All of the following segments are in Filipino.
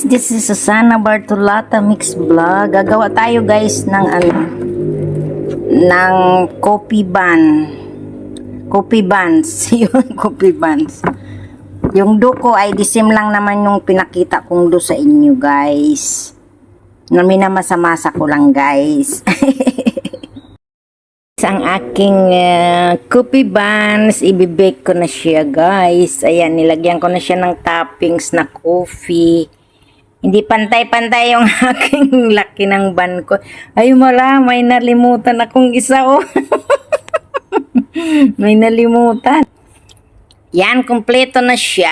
this is Susana Bartolata Mix Vlog. Gagawa tayo guys ng ng coffee buns. Yun, coffee buns. Yung do ko ay the same lang naman yung pinakita kong do sa inyo guys. Minamasa-masa ko lang guys. Ang aking coffee buns, ibibake ko na siya guys. Ayan, nilagyan ko na siya ng toppings na coffee. Hindi pantay-pantay yung aking laki ng bun ko. Ay wala, may nalimutan akong isa oh. May nalimutan. Yan, kompleto na siya.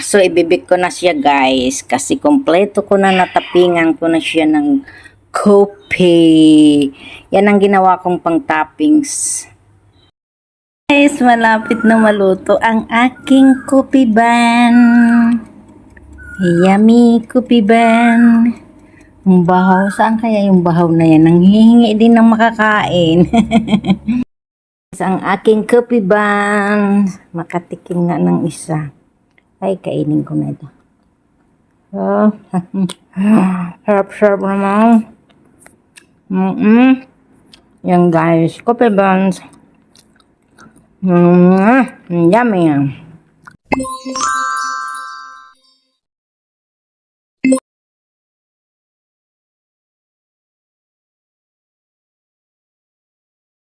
So, ibibig ko na siya guys. Kasi kompleto ko na, natapingan ko na siya ng coffee. Yan ang ginawa kong pang toppings. Guys, malapit na maluto ang aking coffee bun. Yummy coffee bun. Ang bahaw. Saan kaya yung bahaw na yan? Nanghihingi din ng makakain. Ang aking coffee bun. Makatikim nga ng isa. Ay, kainin ko na ito. Oh. Sarap-sarap naman. Yan guys. Coffee buns. Yummy yan.